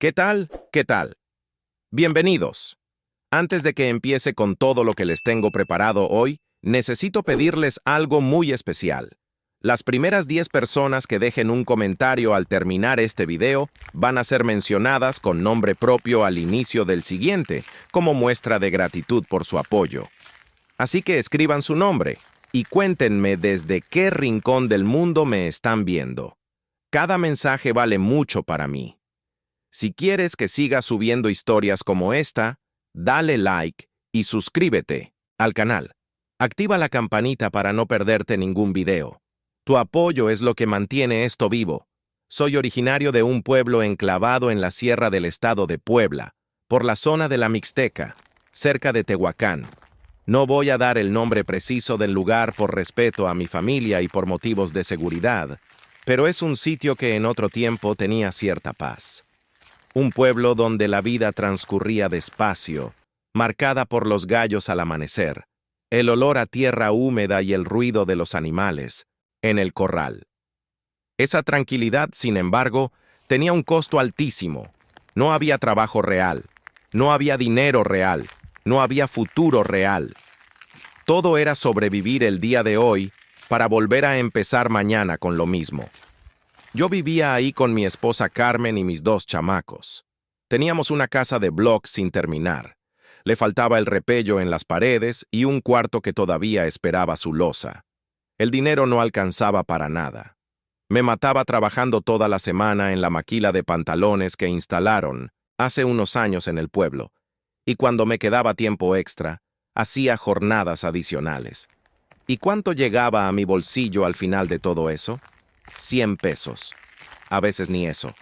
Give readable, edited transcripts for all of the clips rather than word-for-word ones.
¿Qué tal? ¿Qué tal? Bienvenidos. Antes de que empiece con todo lo que les tengo preparado hoy, necesito pedirles algo muy especial. Las primeras 10 personas que dejen un comentario al terminar este video van a ser mencionadas con nombre propio al inicio del siguiente, como muestra de gratitud por su apoyo. Así que escriban su nombre y cuéntenme desde qué rincón del mundo me están viendo. Cada mensaje vale mucho para mí. Si quieres que siga subiendo historias como esta, dale like y suscríbete al canal. Activa la campanita para no perderte ningún video. Tu apoyo es lo que mantiene esto vivo. Soy originario de un pueblo enclavado en la sierra del estado de Puebla, por la zona de la Mixteca, cerca de Tehuacán. No voy a dar el nombre preciso del lugar por respeto a mi familia y por motivos de seguridad, pero es un sitio que en otro tiempo tenía cierta paz. Un pueblo donde la vida transcurría despacio, marcada por los gallos al amanecer, el olor a tierra húmeda y el ruido de los animales en el corral. Esa tranquilidad, sin embargo, tenía un costo altísimo. No había trabajo real, no había dinero real, no había futuro real. Todo era sobrevivir el día de hoy para volver a empezar mañana con lo mismo. Yo vivía ahí con mi esposa Carmen y mis 2 chamacos. Teníamos una casa de block sin terminar. Le faltaba el repello en las paredes y un cuarto que todavía esperaba su losa. El dinero no alcanzaba para nada. Me mataba trabajando toda la semana en la maquila de pantalones que instalaron hace unos años en el pueblo, y cuando me quedaba tiempo extra, hacía jornadas adicionales. ¿Y cuánto llegaba a mi bolsillo al final de todo eso? 100 pesos. A veces ni eso.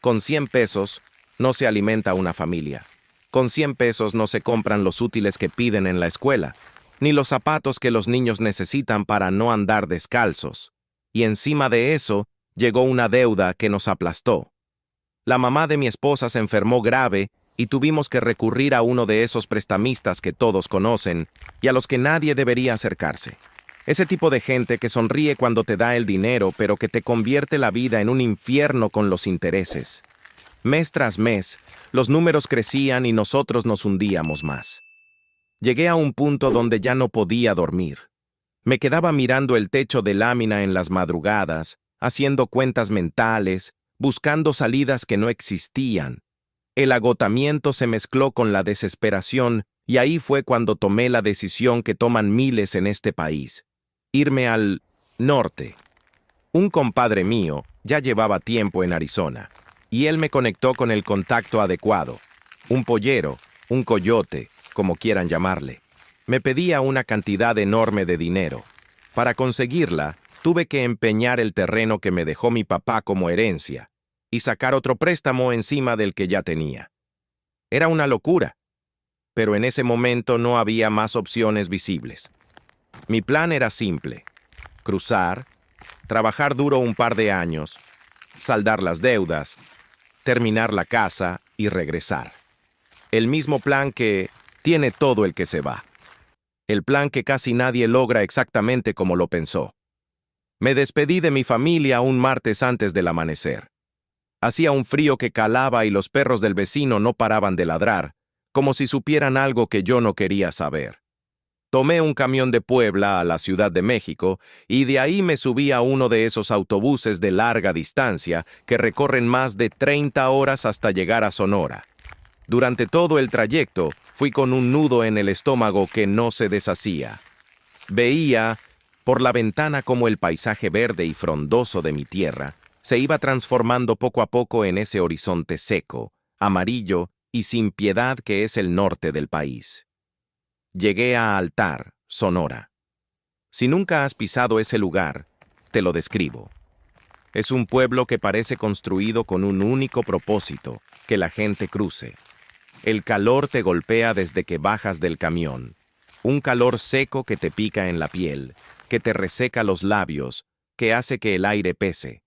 Con 100 pesos no se alimenta una familia. Con 100 pesos no se compran los útiles que piden en la escuela, ni los zapatos que los niños necesitan para no andar descalzos. Y encima de eso, llegó una deuda que nos aplastó. La mamá de mi esposa se enfermó grave y tuvimos que recurrir a uno de esos prestamistas que todos conocen y a los que nadie debería acercarse. Ese tipo de gente que sonríe cuando te da el dinero, pero que te convierte la vida en un infierno con los intereses. Mes tras mes, los números crecían y nosotros nos hundíamos más. Llegué a un punto donde ya no podía dormir. Me quedaba mirando el techo de lámina en las madrugadas, haciendo cuentas mentales, buscando salidas que no existían. El agotamiento se mezcló con la desesperación y ahí fue cuando tomé la decisión que toman miles en este país. Irme al norte. Un compadre mío ya llevaba tiempo en Arizona, y él me conectó con el contacto adecuado. Un pollero, un coyote, como quieran llamarle. Me pedía una cantidad enorme de dinero. Para conseguirla, tuve que empeñar el terreno que me dejó mi papá como herencia, y sacar otro préstamo encima del que ya tenía. Era una locura, pero en ese momento no había más opciones visibles. Mi plan era simple: cruzar, trabajar duro un par de años, saldar las deudas, terminar la casa y regresar. El mismo plan que tiene todo el que se va. El plan que casi nadie logra exactamente como lo pensó. Me despedí de mi familia un martes antes del amanecer. Hacía un frío que calaba y los perros del vecino no paraban de ladrar, como si supieran algo que yo no quería saber. Tomé un camión de Puebla a la Ciudad de México y de ahí me subí a uno de esos autobuses de larga distancia que recorren más de 30 horas hasta llegar a Sonora. Durante todo el trayecto fui con un nudo en el estómago que no se deshacía. Veía por la ventana cómo el paisaje verde y frondoso de mi tierra se iba transformando poco a poco en ese horizonte seco, amarillo y sin piedad que es el norte del país. Llegué a Altar, Sonora. Si nunca has pisado ese lugar, te lo describo. Es un pueblo que parece construido con un único propósito: que la gente cruce. El calor te golpea desde que bajas del camión. Un calor seco que te pica en la piel, que te reseca los labios, que hace que el aire pese.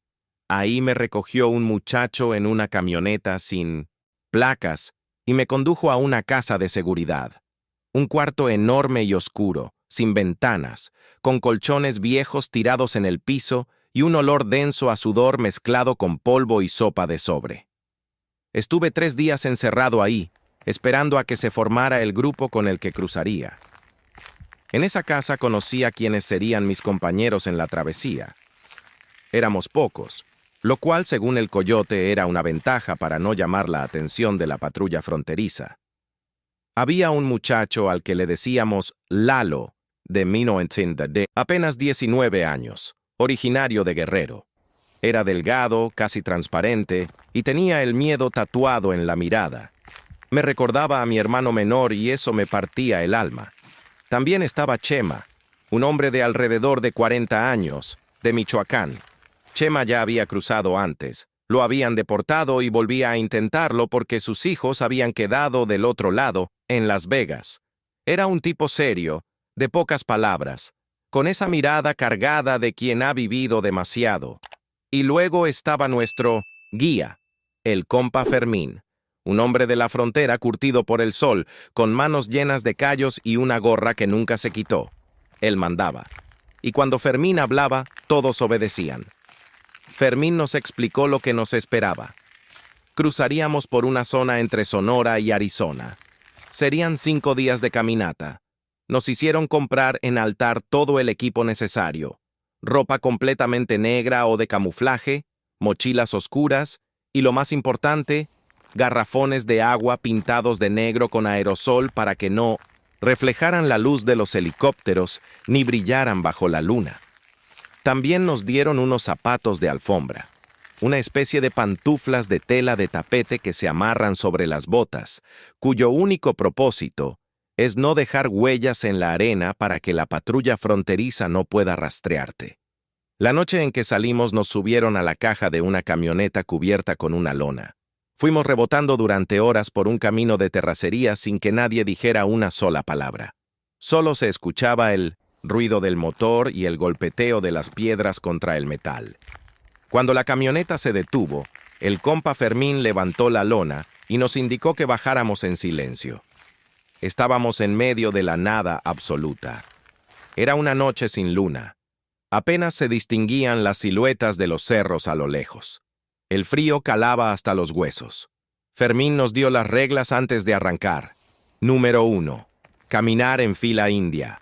Ahí me recogió un muchacho en una camioneta sin placas y me condujo a una casa de seguridad. Un cuarto enorme y oscuro, sin ventanas, con colchones viejos tirados en el piso y un olor denso a sudor mezclado con polvo y sopa de sobre. Estuve 3 días encerrado ahí, esperando a que se formara el grupo con el que cruzaría. En esa casa conocí a quienes serían mis compañeros en la travesía. Éramos pocos, lo cual, según el coyote, era una ventaja para no llamar la atención de la patrulla fronteriza. Había un muchacho al que le decíamos Lalo, de apenas 19 años, originario de Guerrero. Era delgado, casi transparente, y tenía el miedo tatuado en la mirada. Me recordaba a mi hermano menor y eso me partía el alma. También estaba Chema, un hombre de alrededor de 40 años, de Michoacán. Chema ya había cruzado antes. Lo habían deportado y volvía a intentarlo porque sus hijos habían quedado del otro lado, en Las Vegas. Era un tipo serio, de pocas palabras, con esa mirada cargada de quien ha vivido demasiado. Y luego estaba nuestro guía, el compa Fermín, un hombre de la frontera curtido por el sol, con manos llenas de callos y una gorra que nunca se quitó. Él mandaba. Y cuando Fermín hablaba, todos obedecían. Fermín nos explicó lo que nos esperaba. Cruzaríamos por una zona entre Sonora y Arizona. Serían 5 días de caminata. Nos hicieron comprar en altar todo el equipo necesario. Ropa completamente negra o de camuflaje, mochilas oscuras y, lo más importante, garrafones de agua pintados de negro con aerosol para que no reflejaran la luz de los helicópteros ni brillaran bajo la luna. También nos dieron unos zapatos de alfombra, una especie de pantuflas de tela de tapete que se amarran sobre las botas, cuyo único propósito es no dejar huellas en la arena para que la patrulla fronteriza no pueda rastrearte. La noche en que salimos nos subieron a la caja de una camioneta cubierta con una lona. Fuimos rebotando durante horas por un camino de terracería sin que nadie dijera una sola palabra. Solo se escuchaba el ruido del motor y el golpeteo de las piedras contra el metal. Cuando la camioneta se detuvo, el compa Fermín levantó la lona y nos indicó que bajáramos en silencio. Estábamos en medio de la nada absoluta. Era una noche sin luna. Apenas se distinguían las siluetas de los cerros a lo lejos. El frío calaba hasta los huesos. Fermín nos dio las reglas antes de arrancar. Número 1. Caminar en fila india.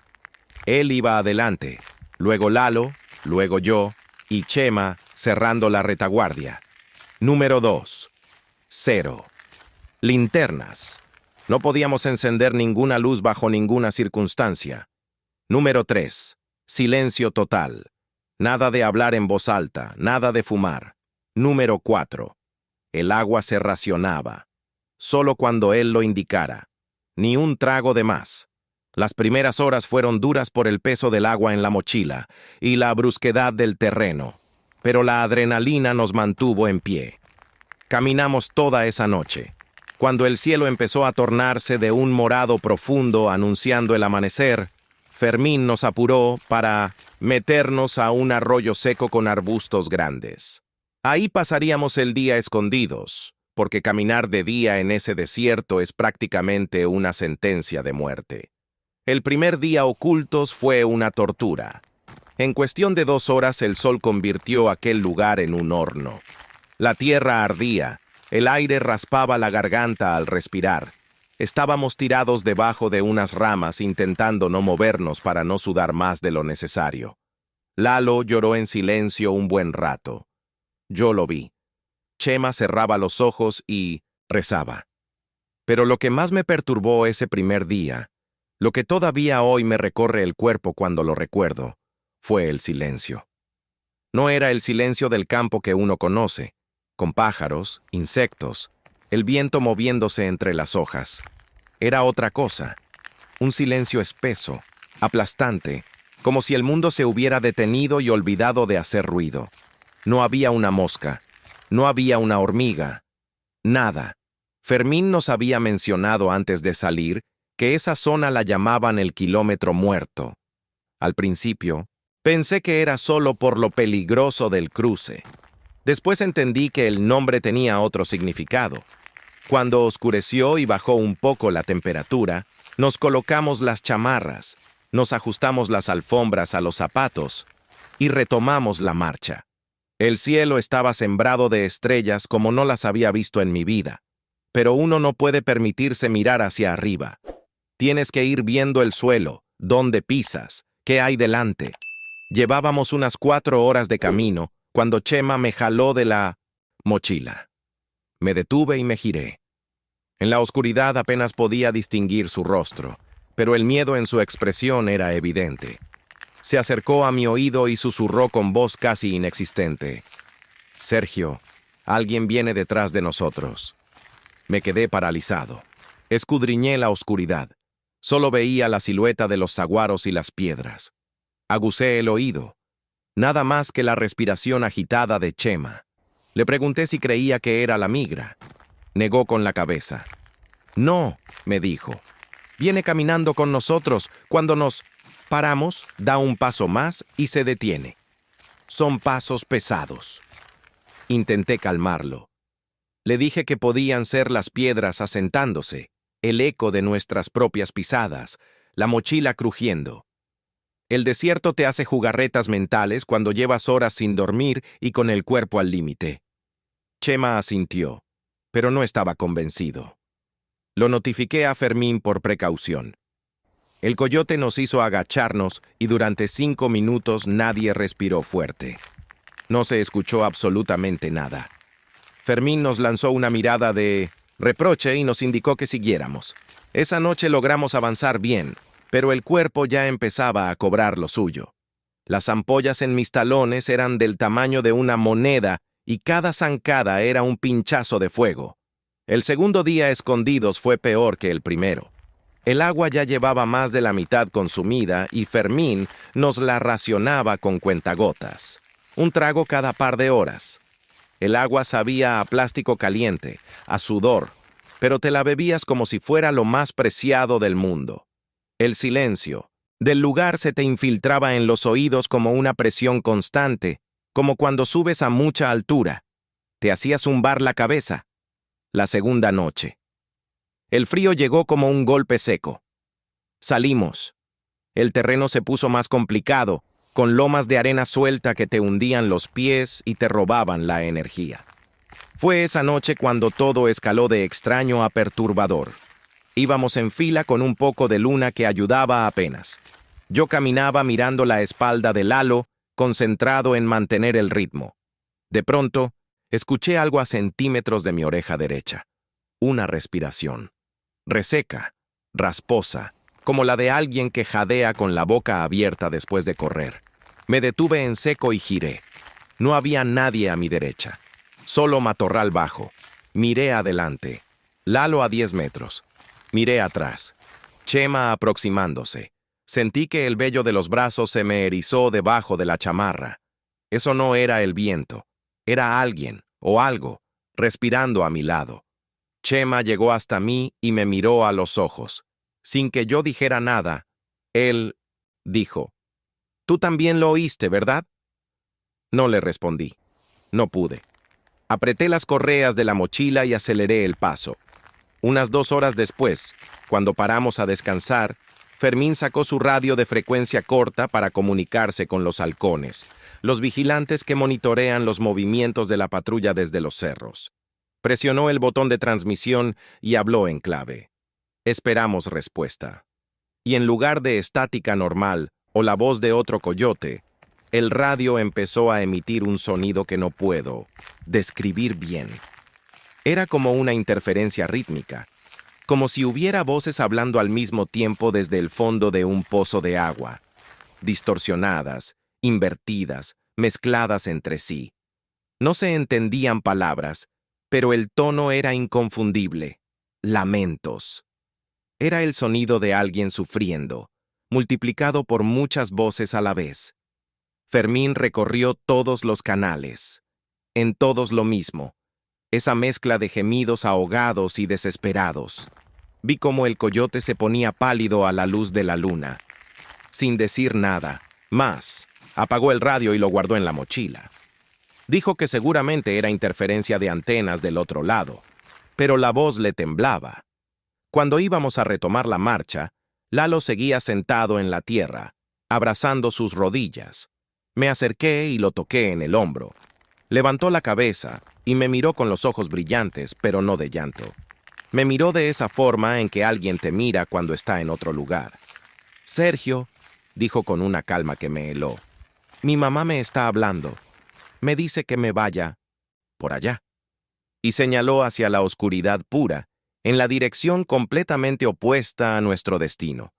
Él iba adelante, luego Lalo, luego yo, y Chema cerrando la retaguardia. Número 2. 0. Linternas. No podíamos encender ninguna luz bajo ninguna circunstancia. Número 3. Silencio total. Nada de hablar en voz alta, nada de fumar. Número 4. El agua se racionaba. Solo cuando él lo indicara. Ni un trago de más. Las primeras horas fueron duras por el peso del agua en la mochila y la brusquedad del terreno, pero la adrenalina nos mantuvo en pie. Caminamos toda esa noche. Cuando el cielo empezó a tornarse de un morado profundo anunciando el amanecer, Fermín nos apuró para meternos a un arroyo seco con arbustos grandes. Ahí pasaríamos el día escondidos, porque caminar de día en ese desierto es prácticamente una sentencia de muerte. El primer día ocultos fue una tortura. En cuestión de 2 horas el sol convirtió aquel lugar en un horno. La tierra ardía, el aire raspaba la garganta al respirar. Estábamos tirados debajo de unas ramas intentando no movernos para no sudar más de lo necesario. Lalo lloró en silencio un buen rato. Yo lo vi. Chema cerraba los ojos y rezaba. Pero lo que más me perturbó ese primer día, lo que todavía hoy me recorre el cuerpo cuando lo recuerdo, fue el silencio. No era el silencio del campo que uno conoce, con pájaros, insectos, el viento moviéndose entre las hojas. Era otra cosa, un silencio espeso, aplastante, como si el mundo se hubiera detenido y olvidado de hacer ruido. No había una mosca, no había una hormiga, nada. Fermín nos había mencionado antes de salir que esa zona la llamaban el kilómetro muerto. Al principio, pensé que era solo por lo peligroso del cruce. Después entendí que el nombre tenía otro significado. Cuando oscureció y bajó un poco la temperatura, nos colocamos las chamarras, nos ajustamos las alfombras a los zapatos y retomamos la marcha. El cielo estaba sembrado de estrellas como no las había visto en mi vida, pero uno no puede permitirse mirar hacia arriba. Tienes que ir viendo el suelo, dónde pisas, qué hay delante. Llevábamos unas 4 horas de camino cuando Chema me jaló de la mochila. Me detuve y me giré. En la oscuridad apenas podía distinguir su rostro, pero el miedo en su expresión era evidente. Se acercó a mi oído y susurró con voz casi inexistente: «Sergio, alguien viene detrás de nosotros». Me quedé paralizado. Escudriñé la oscuridad. Solo veía la silueta de los saguaros y las piedras. Agucé el oído. Nada más que la respiración agitada de Chema. Le pregunté si creía que era la migra. Negó con la cabeza. «No», me dijo. «Viene caminando con nosotros. Cuando nos paramos, da un paso más y se detiene. Son pasos pesados». Intenté calmarlo. Le dije que podían ser las piedras asentándose, el eco de nuestras propias pisadas, la mochila crujiendo. El desierto te hace jugarretas mentales cuando llevas horas sin dormir y con el cuerpo al límite. Chema asintió, pero no estaba convencido. Lo notifiqué a Fermín por precaución. El coyote nos hizo agacharnos y durante 5 minutos nadie respiró fuerte. No se escuchó absolutamente nada. Fermín nos lanzó una mirada de reproche y nos indicó que siguiéramos. Esa noche logramos avanzar bien, pero el cuerpo ya empezaba a cobrar lo suyo. Las ampollas en mis talones eran del tamaño de una moneda y cada zancada era un pinchazo de fuego. El segundo día escondidos fue peor que el primero. El agua ya llevaba más de la mitad consumida y Fermín nos la racionaba con cuentagotas. Un trago cada par de horas. El agua sabía a plástico caliente, a sudor, pero te la bebías como si fuera lo más preciado del mundo. El silencio del lugar se te infiltraba en los oídos como una presión constante, como cuando subes a mucha altura. Te hacía zumbar la cabeza. La segunda noche. El frío llegó como un golpe seco. Salimos. El terreno se puso más complicado, con lomas de arena suelta que te hundían los pies y te robaban la energía. Fue esa noche cuando todo escaló de extraño a perturbador. Íbamos en fila con un poco de luna que ayudaba apenas. Yo caminaba mirando la espalda de Lalo, concentrado en mantener el ritmo. De pronto, escuché algo a centímetros de mi oreja derecha. Una respiración. Reseca, rasposa, como la de alguien que jadea con la boca abierta después de correr. Me detuve en seco y giré. No había nadie a mi derecha. Solo matorral bajo. Miré adelante. Lalo a 10 metros. Miré atrás. Chema aproximándose. Sentí que el vello de los brazos se me erizó debajo de la chamarra. Eso no era el viento. Era alguien, o algo, respirando a mi lado. Chema llegó hasta mí y me miró a los ojos. Sin que yo dijera nada, él dijo: «Tú también lo oíste, ¿verdad?». No le respondí. No pude. Apreté las correas de la mochila y aceleré el paso. Unas 2 horas después, cuando paramos a descansar, Fermín sacó su radio de frecuencia corta para comunicarse con los halcones, los vigilantes que monitorean los movimientos de la patrulla desde los cerros. Presionó el botón de transmisión y habló en clave. Esperamos respuesta. Y en lugar de estática normal o la voz de otro coyote, el radio empezó a emitir un sonido que no puedo describir bien. Era como una interferencia rítmica, como si hubiera voces hablando al mismo tiempo desde el fondo de un pozo de agua, distorsionadas, invertidas, mezcladas entre sí. No se entendían palabras, pero el tono era inconfundible. Lamentos. Era el sonido de alguien sufriendo, multiplicado por muchas voces a la vez. Fermín recorrió todos los canales. En todos lo mismo. Esa mezcla de gemidos ahogados y desesperados. Vi cómo el coyote se ponía pálido a la luz de la luna. Sin decir nada, más, apagó el radio y lo guardó en la mochila. Dijo que seguramente era interferencia de antenas del otro lado, pero la voz le temblaba. Cuando íbamos a retomar la marcha, Lalo seguía sentado en la tierra, abrazando sus rodillas. Me acerqué y lo toqué en el hombro. Levantó la cabeza y me miró con los ojos brillantes, pero no de llanto. Me miró de esa forma en que alguien te mira cuando está en otro lugar. «Sergio», dijo con una calma que me heló, «mi mamá me está hablando. Me dice que me vaya por allá». Y señaló hacia la oscuridad pura, en la dirección completamente opuesta a nuestro destino.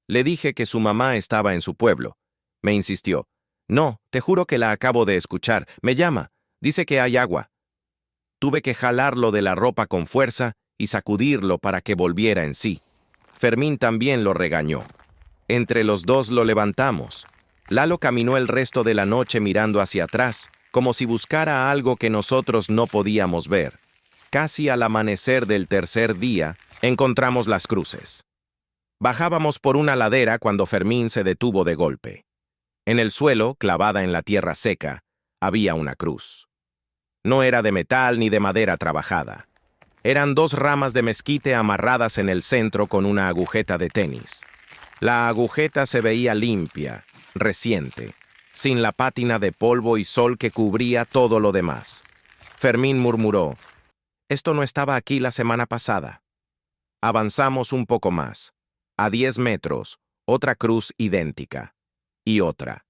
Le dije que su mamá estaba en su pueblo. Me insistió. «No, te juro que la acabo de escuchar. Me llama. Dice que hay agua». Tuve que jalarlo de la ropa con fuerza y sacudirlo para que volviera en sí. Fermín también lo regañó. Entre los dos lo levantamos. Lalo caminó el resto de la noche mirando hacia atrás, como si buscara algo que nosotros no podíamos ver. Casi al amanecer del tercer día, encontramos las cruces. Bajábamos por una ladera cuando Fermín se detuvo de golpe. En el suelo, clavada en la tierra seca, había una cruz. No era de metal ni de madera trabajada. Eran 2 ramas de mezquite amarradas en el centro con una agujeta de tenis. La agujeta se veía limpia, reciente, sin la pátina de polvo y sol que cubría todo lo demás. Fermín murmuró: «Esto no estaba aquí la semana pasada». Avanzamos un poco más. A 10 metros, otra cruz idéntica. Y otra.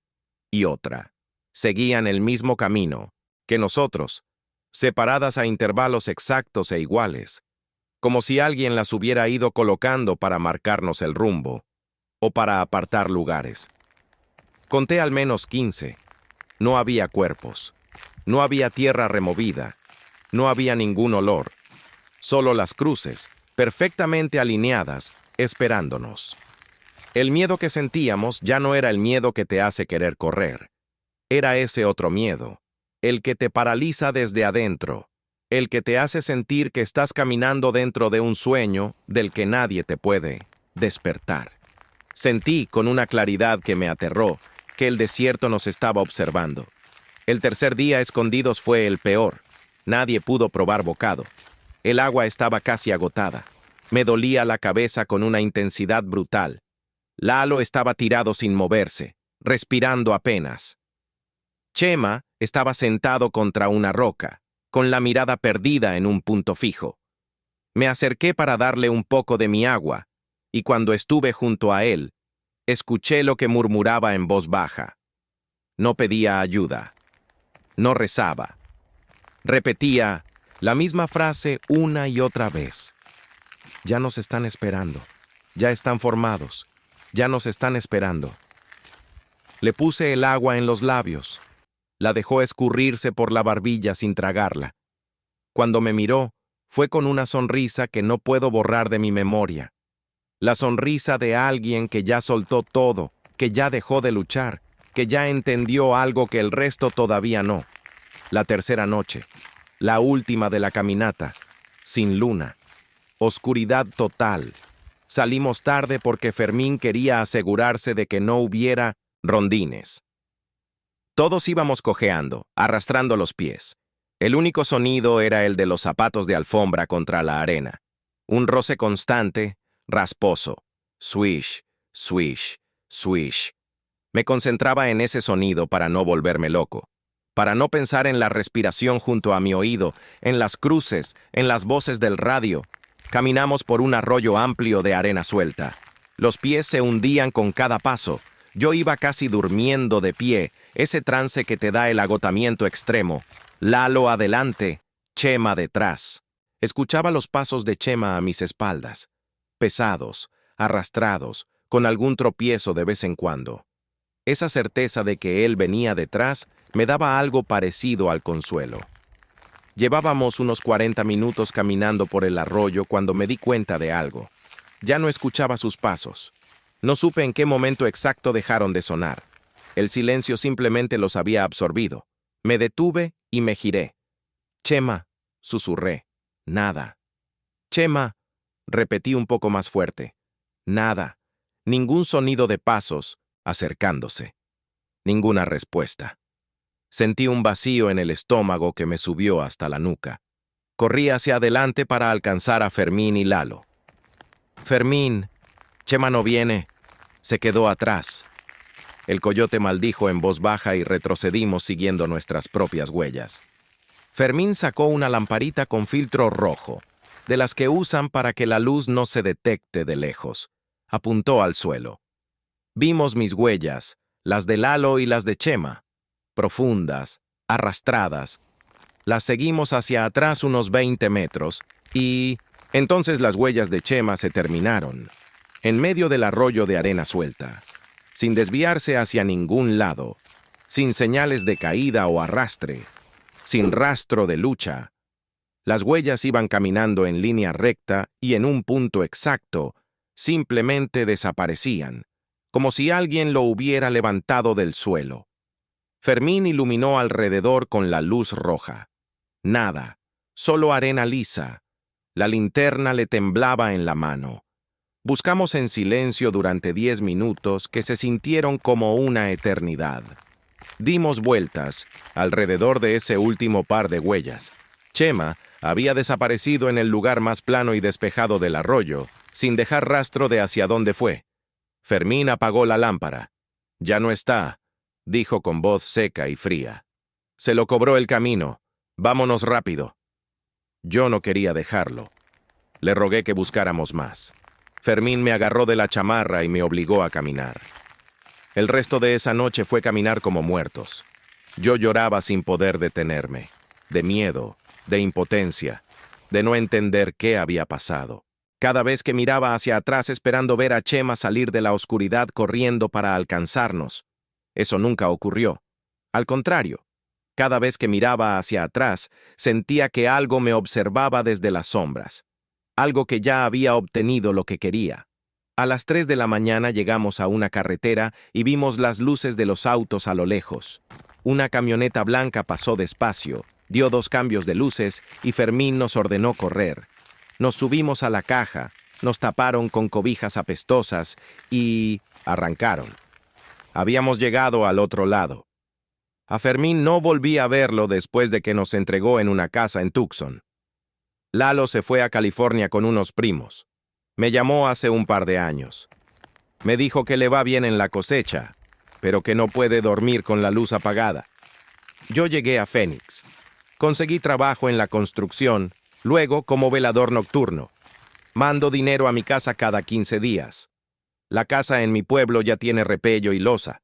Y otra. Seguían el mismo camino que nosotros, separadas a intervalos exactos e iguales, como si alguien las hubiera ido colocando para marcarnos el rumbo, o para apartar lugares. Conté al menos 15. No había cuerpos. No había tierra removida. No había ningún olor. Solo las cruces, perfectamente alineadas, esperándonos. El miedo que sentíamos ya no era el miedo que te hace querer correr. Era ese otro miedo, el que te paraliza desde adentro, el que te hace sentir que estás caminando dentro de un sueño del que nadie te puede despertar. Sentí con una claridad que me aterró que el desierto nos estaba observando. El tercer día escondidos fue el peor. Nadie pudo probar bocado. El agua estaba casi agotada. Me dolía la cabeza con una intensidad brutal. Lalo estaba tirado sin moverse, respirando apenas. Chema estaba sentado contra una roca, con la mirada perdida en un punto fijo. Me acerqué para darle un poco de mi agua, y cuando estuve junto a él, escuché lo que murmuraba en voz baja. No pedía ayuda. No rezaba. Repetía la misma frase una y otra vez. «Ya nos están esperando. Ya están formados. Ya nos están esperando». Le puse el agua en los labios. La dejó escurrirse por la barbilla sin tragarla. Cuando me miró, fue con una sonrisa que no puedo borrar de mi memoria. La sonrisa de alguien que ya soltó todo, que ya dejó de luchar, que ya entendió algo que el resto todavía no. La tercera noche, la última de la caminata, sin luna, oscuridad total. Salimos tarde porque Fermín quería asegurarse de que no hubiera rondines. Todos íbamos cojeando, arrastrando los pies. El único sonido era el de los zapatos de alfombra contra la arena. Un roce constante, rasposo. Swish, swish, swish. Me concentraba en ese sonido para no volverme loco, para no pensar en la respiración junto a mi oído, en las cruces, en las voces del radio. Caminamos por un arroyo amplio de arena suelta. Los pies se hundían con cada paso. Yo iba casi durmiendo de pie, ese trance que te da el agotamiento extremo. Lalo adelante, Chema detrás. Escuchaba los pasos de Chema a mis espaldas, pesados, arrastrados, con algún tropiezo de vez en cuando. Esa certeza de que él venía detrás me daba algo parecido al consuelo. Llevábamos unos 40 minutos caminando por el arroyo cuando me di cuenta de algo. Ya no escuchaba sus pasos. No supe en qué momento exacto dejaron de sonar. El silencio simplemente los había absorbido. Me detuve y me giré. «Chema», susurré. Nada. «Chema», repetí un poco más fuerte. Nada. Ningún sonido de pasos acercándose. Ninguna respuesta. Sentí un vacío en el estómago que me subió hasta la nuca. Corrí hacia adelante para alcanzar a Fermín y Lalo. «Fermín, Chema no viene». Se quedó atrás. El coyote maldijo en voz baja y retrocedimos siguiendo nuestras propias huellas. Fermín sacó una lamparita con filtro rojo, de las que usan para que la luz no se detecte de lejos. Apuntó al suelo. Vimos mis huellas, las de Lalo y las de Chema, profundas, arrastradas. Las seguimos hacia atrás unos 20 metros y entonces las huellas de Chema se terminaron, en medio del arroyo de arena suelta, sin desviarse hacia ningún lado, sin señales de caída o arrastre, sin rastro de lucha. Las huellas iban caminando en línea recta y en un punto exacto, simplemente desaparecían, como si alguien lo hubiera levantado del suelo. Fermín iluminó alrededor con la luz roja. Nada, solo arena lisa. La linterna le temblaba en la mano. Buscamos en silencio durante 10 minutos que se sintieron como una eternidad. Dimos vueltas alrededor de ese último par de huellas. Chema había desaparecido en el lugar más plano y despejado del arroyo, sin dejar rastro de hacia dónde fue. Fermín apagó la lámpara. «Ya no está», dijo con voz seca y fría. «Se lo cobró el camino. Vámonos rápido». Yo no quería dejarlo. Le rogué que buscáramos más. Fermín me agarró de la chamarra y me obligó a caminar. El resto de esa noche fue caminar como muertos. Yo lloraba sin poder detenerme, de miedo, de impotencia, de no entender qué había pasado. Cada vez que miraba hacia atrás esperando ver a Chema salir de la oscuridad corriendo para alcanzarnos. Eso nunca ocurrió. Al contrario, cada vez que miraba hacia atrás, sentía que algo me observaba desde las sombras. Algo que ya había obtenido lo que quería. A las 3 de la mañana llegamos a una carretera y vimos las luces de los autos a lo lejos. Una camioneta blanca pasó despacio, dio 2 cambios de luces y Fermín nos ordenó correr. Nos subimos a la caja, nos taparon con cobijas apestosas y arrancaron. Habíamos llegado al otro lado. A Fermín no volví a verlo después de que nos entregó en una casa en Tucson. Lalo se fue a California con unos primos. Me llamó hace un par de años. Me dijo que le va bien en la cosecha, pero que no puede dormir con la luz apagada. Yo llegué a Phoenix. Conseguí trabajo en la construcción, luego como velador nocturno. Mando dinero a mi casa cada 15 días. La casa en mi pueblo ya tiene repello y losa.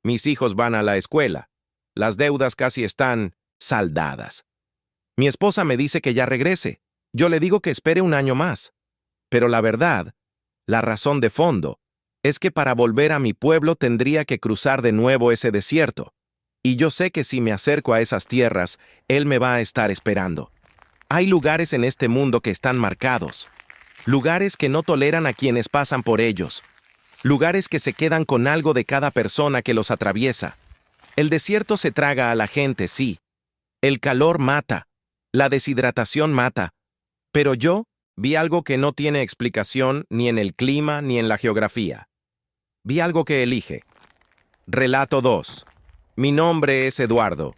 Mis hijos van a la escuela. Las deudas casi están saldadas. Mi esposa me dice que ya regrese. Yo le digo que espere un año más. Pero la verdad, la razón de fondo, es que para volver a mi pueblo tendría que cruzar de nuevo ese desierto. Y yo sé que si me acerco a esas tierras, él me va a estar esperando. Hay lugares en este mundo que están marcados. Lugares que no toleran a quienes pasan por ellos. Lugares que se quedan con algo de cada persona que los atraviesa. El desierto se traga a la gente, sí. El calor mata. La deshidratación mata. Pero yo vi algo que no tiene explicación ni en el clima ni en la geografía. Vi algo que elige. Relato 2. Mi nombre es Eduardo.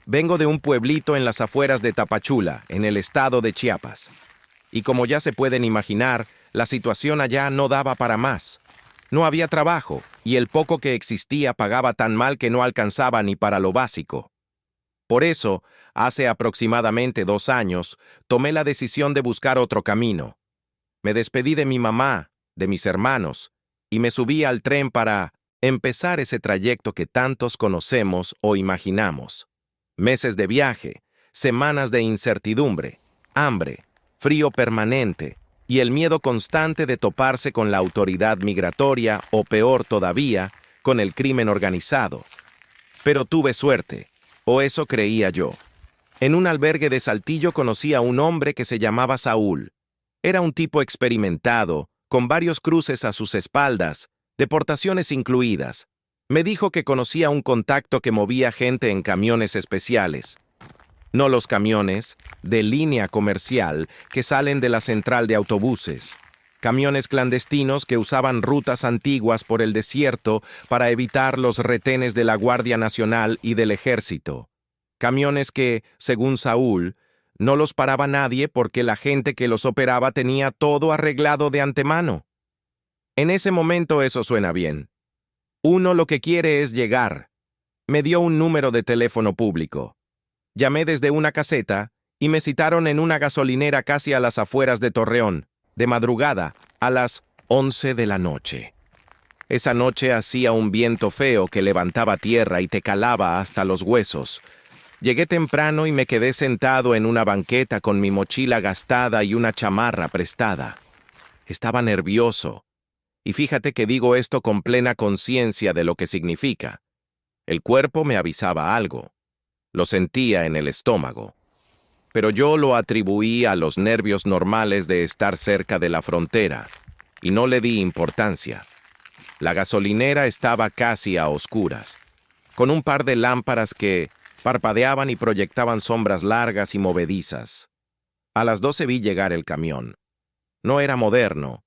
Vengo de un pueblito en las afueras de Tapachula, en el estado de Chiapas. Y como ya se pueden imaginar, la situación allá no daba para más. No había trabajo, y el poco que existía pagaba tan mal que no alcanzaba ni para lo básico. Por eso, hace aproximadamente 2 años, tomé la decisión de buscar otro camino. Me despedí de mi mamá, de mis hermanos, y me subí al tren para empezar ese trayecto que tantos conocemos o imaginamos. Meses de viaje, semanas de incertidumbre, hambre, frío permanente y el miedo constante de toparse con la autoridad migratoria o peor todavía, con el crimen organizado. Pero tuve suerte, o eso creía yo. En un albergue de Saltillo conocí a un hombre que se llamaba Saúl. Era un tipo experimentado, con varios cruces a sus espaldas, deportaciones incluidas. Me dijo que conocía un contacto que movía gente en camiones especiales. No los camiones de línea comercial que salen de la central de autobuses. Camiones clandestinos que usaban rutas antiguas por el desierto para evitar los retenes de la Guardia Nacional y del Ejército. Camiones que, según Saúl, no los paraba nadie porque la gente que los operaba tenía todo arreglado de antemano. En ese momento eso suena bien. Uno lo que quiere es llegar. Me dio un número de teléfono público. Llamé desde una caseta y me citaron en una gasolinera casi a las afueras de Torreón, de madrugada, a las 11 de la noche. Esa noche hacía un viento feo que levantaba tierra y te calaba hasta los huesos. Llegué temprano y me quedé sentado en una banqueta con mi mochila gastada y una chamarra prestada. Estaba nervioso. Y fíjate que digo esto con plena conciencia de lo que significa. El cuerpo me avisaba algo. Lo sentía en el estómago. Pero yo lo atribuí a los nervios normales de estar cerca de la frontera, y no le di importancia. La gasolinera estaba casi a oscuras, con un par de lámparas que parpadeaban y proyectaban sombras largas y movedizas. A las 12 vi llegar el camión. No era moderno.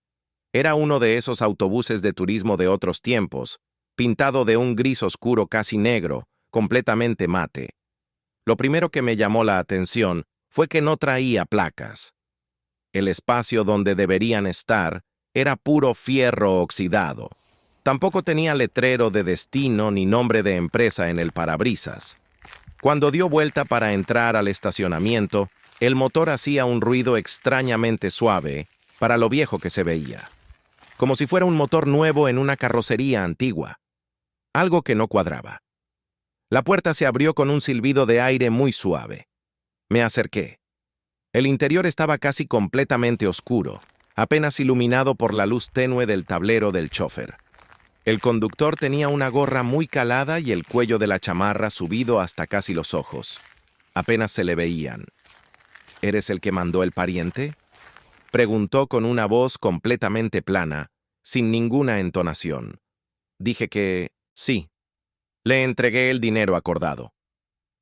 Era uno de esos autobuses de turismo de otros tiempos, pintado de un gris oscuro casi negro, completamente mate. Lo primero que me llamó la atención fue que no traía placas. El espacio donde deberían estar era puro fierro oxidado. Tampoco tenía letrero de destino ni nombre de empresa en el parabrisas. Cuando dio vuelta para entrar al estacionamiento, el motor hacía un ruido extrañamente suave para lo viejo que se veía, como si fuera un motor nuevo en una carrocería antigua. Algo que no cuadraba. La puerta se abrió con un silbido de aire muy suave. Me acerqué. El interior estaba casi completamente oscuro, apenas iluminado por la luz tenue del tablero del chofer. El conductor tenía una gorra muy calada y el cuello de la chamarra subido hasta casi los ojos. Apenas se le veían. ¿Eres el que mandó el pariente?, preguntó con una voz completamente plana, sin ninguna entonación. Dije que sí. Le entregué el dinero acordado.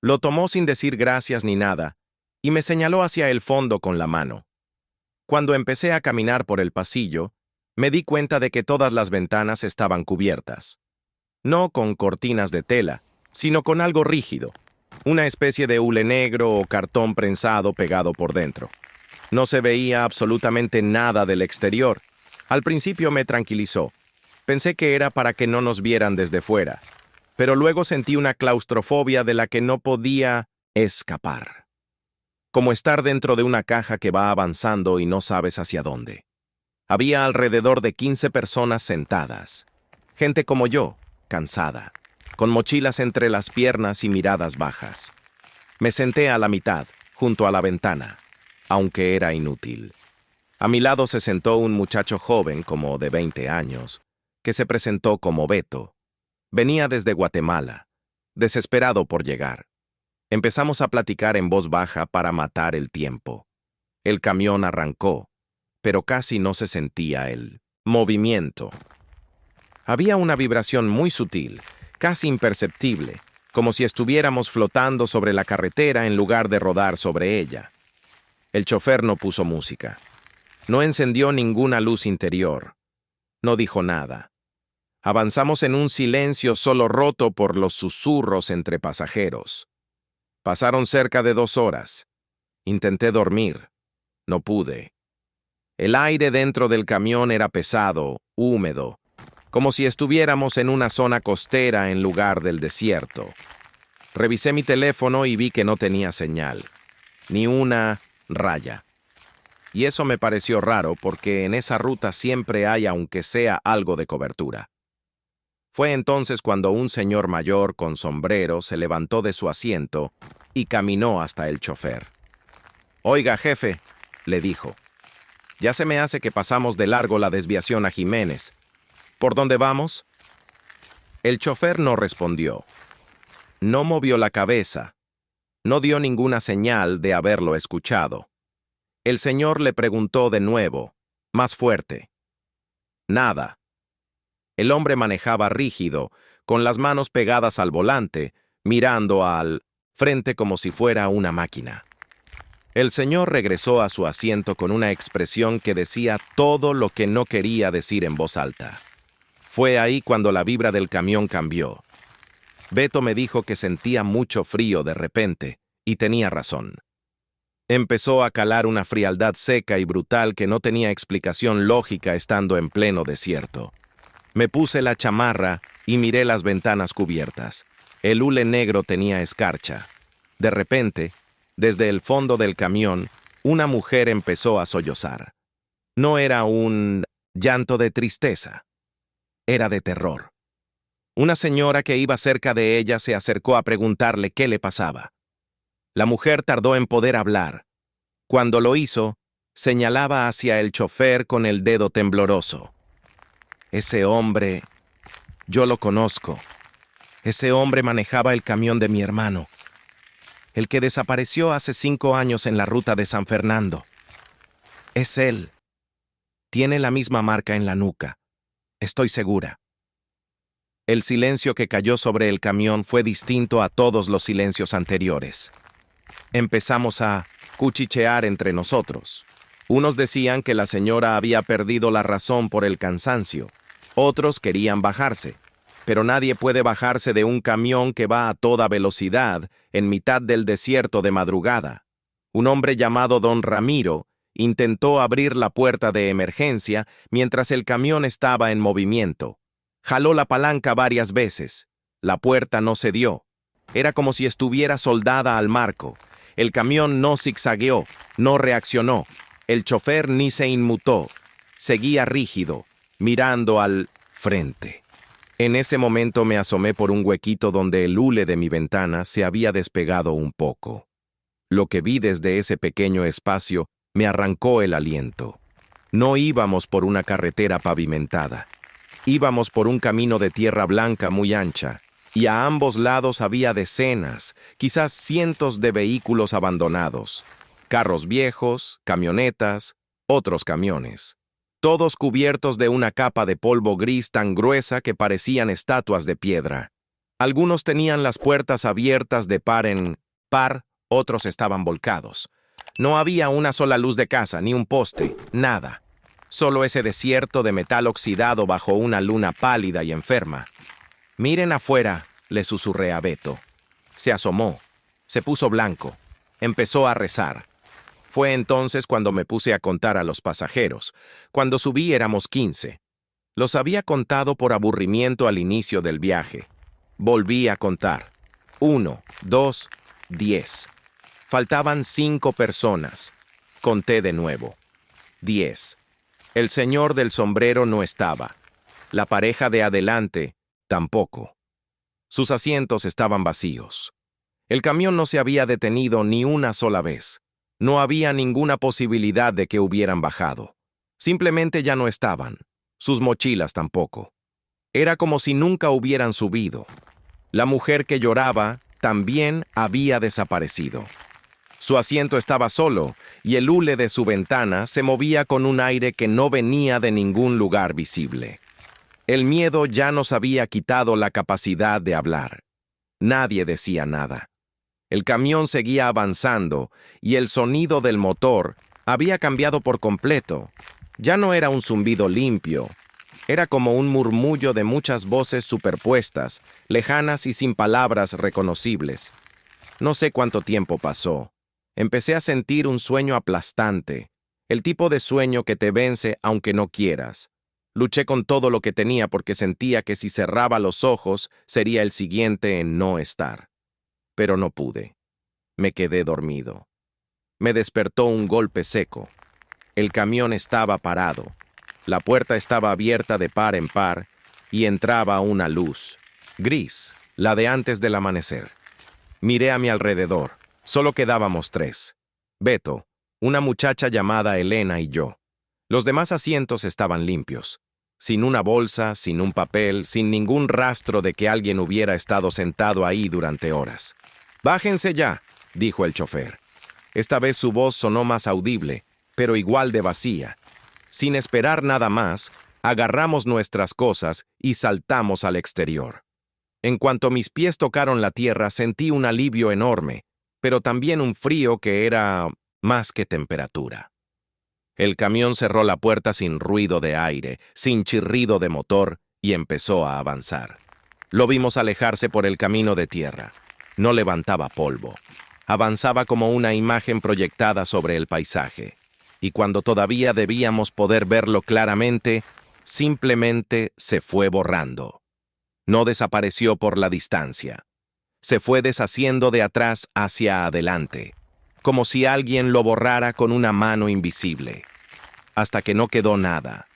Lo tomó sin decir gracias ni nada, y me señaló hacia el fondo con la mano. Cuando empecé a caminar por el pasillo, me di cuenta de que todas las ventanas estaban cubiertas. No con cortinas de tela, sino con algo rígido, una especie de hule negro o cartón prensado pegado por dentro. No se veía absolutamente nada del exterior. Al principio me tranquilizó. Pensé que era para que no nos vieran desde fuera, pero luego sentí una claustrofobia de la que no podía escapar. Como estar dentro de una caja que va avanzando y no sabes hacia dónde. Había alrededor de 15 personas sentadas. Gente como yo, cansada, con mochilas entre las piernas y miradas bajas. Me senté a la mitad, junto a la ventana, aunque era inútil. A mi lado se sentó un muchacho joven, como de 20 años, que se presentó como Beto. Venía desde Guatemala, desesperado por llegar. Empezamos a platicar en voz baja para matar el tiempo. El camión arrancó, pero casi no se sentía el movimiento. Había una vibración muy sutil, casi imperceptible, como si estuviéramos flotando sobre la carretera en lugar de rodar sobre ella. El chofer no puso música. No encendió ninguna luz interior. No dijo nada. Avanzamos en un silencio solo roto por los susurros entre pasajeros. Pasaron cerca de 2 horas. Intenté dormir. No pude. El aire dentro del camión era pesado, húmedo, como si estuviéramos en una zona costera en lugar del desierto. Revisé mi teléfono y vi que no tenía señal, ni una raya. Y eso me pareció raro porque en esa ruta siempre hay aunque sea algo de cobertura. Fue entonces cuando un señor mayor con sombrero se levantó de su asiento y caminó hasta el chofer. «Oiga, jefe», le dijo, «ya se me hace que pasamos de largo la desviación a Jiménez. ¿Por dónde vamos?» El chofer no respondió. No movió la cabeza. No dio ninguna señal de haberlo escuchado. El señor le preguntó de nuevo, más fuerte. Nada. El hombre manejaba rígido, con las manos pegadas al volante, mirando al frente como si fuera una máquina. El señor regresó a su asiento con una expresión que decía todo lo que no quería decir en voz alta. Fue ahí cuando la vibra del camión cambió. Beto me dijo que sentía mucho frío de repente, y tenía razón. Empezó a calar una frialdad seca y brutal que no tenía explicación lógica estando en pleno desierto. Me puse la chamarra y miré las ventanas cubiertas. El hule negro tenía escarcha. De repente, desde el fondo del camión, una mujer empezó a sollozar. No era un llanto de tristeza, era de terror. Una señora que iba cerca de ella se acercó a preguntarle qué le pasaba. La mujer tardó en poder hablar. Cuando lo hizo, señalaba hacia el chofer con el dedo tembloroso. Ese hombre, yo lo conozco. Ese hombre manejaba el camión de mi hermano, el que desapareció hace 5 años en la ruta de San Fernando. Es él. Tiene la misma marca en la nuca. Estoy segura. El silencio que cayó sobre el camión fue distinto a todos los silencios anteriores. Empezamos a cuchichear entre nosotros. Unos decían que la señora había perdido la razón por el cansancio. Otros querían bajarse. Pero nadie puede bajarse de un camión que va a toda velocidad en mitad del desierto de madrugada. Un hombre llamado Don Ramiro intentó abrir la puerta de emergencia mientras el camión estaba en movimiento. Jaló la palanca varias veces. La puerta no cedió. Era como si estuviera soldada al marco. El camión no zigzagueó, no reaccionó. El chofer ni se inmutó. Seguía rígido, mirando al frente. En ese momento me asomé por un huequito donde el hule de mi ventana se había despegado un poco. Lo que vi desde ese pequeño espacio me arrancó el aliento. No íbamos por una carretera pavimentada. Íbamos por un camino de tierra blanca muy ancha, y a ambos lados había decenas, quizás cientos de vehículos abandonados. Carros viejos, camionetas, otros camiones. Todos cubiertos de una capa de polvo gris tan gruesa que parecían estatuas de piedra. Algunos tenían las puertas abiertas de par en par, otros estaban volcados. No había una sola luz de casa, ni un poste, nada. Solo ese desierto de metal oxidado bajo una luna pálida y enferma. «Miren afuera», le susurré a Beto. Se asomó, se puso blanco, empezó a rezar. Fue entonces cuando me puse a contar a los pasajeros. Cuando subí éramos 15. Los había contado por aburrimiento al inicio del viaje. Volví a contar. 1, 2, 10. Faltaban 5 personas. Conté de nuevo. 10. El señor del sombrero no estaba. La pareja de adelante tampoco. Sus asientos estaban vacíos. El camión no se había detenido ni una sola vez. No había ninguna posibilidad de que hubieran bajado. Simplemente ya no estaban. Sus mochilas tampoco. Era como si nunca hubieran subido. La mujer que lloraba también había desaparecido. Su asiento estaba solo y el hule de su ventana se movía con un aire que no venía de ningún lugar visible. El miedo ya nos había quitado la capacidad de hablar. Nadie decía nada. El camión seguía avanzando y el sonido del motor había cambiado por completo. Ya no era un zumbido limpio. Era como un murmullo de muchas voces superpuestas, lejanas y sin palabras reconocibles. No sé cuánto tiempo pasó. Empecé a sentir un sueño aplastante, el tipo de sueño que te vence aunque no quieras. Luché con todo lo que tenía porque sentía que si cerraba los ojos sería el siguiente en no estar. Pero no pude. Me quedé dormido. Me despertó un golpe seco. El camión estaba parado. La puerta estaba abierta de par en par y entraba una luz, gris, la de antes del amanecer. Miré a mi alrededor. Solo quedábamos 3. Beto, una muchacha llamada Elena y yo. Los demás asientos estaban limpios. Sin una bolsa, sin un papel, sin ningún rastro de que alguien hubiera estado sentado ahí durante horas. «Bájense ya», dijo el chofer. Esta vez su voz sonó más audible, pero igual de vacía. Sin esperar nada más, agarramos nuestras cosas y saltamos al exterior. En cuanto mis pies tocaron la tierra, sentí un alivio enorme, pero también un frío que era más que temperatura. El camión cerró la puerta sin ruido de aire, sin chirrido de motor, y empezó a avanzar. Lo vimos alejarse por el camino de tierra. No levantaba polvo. Avanzaba como una imagen proyectada sobre el paisaje. Y cuando todavía debíamos poder verlo claramente, simplemente se fue borrando. No desapareció por la distancia. Se fue deshaciendo de atrás hacia adelante, como si alguien lo borrara con una mano invisible, hasta que no quedó nada,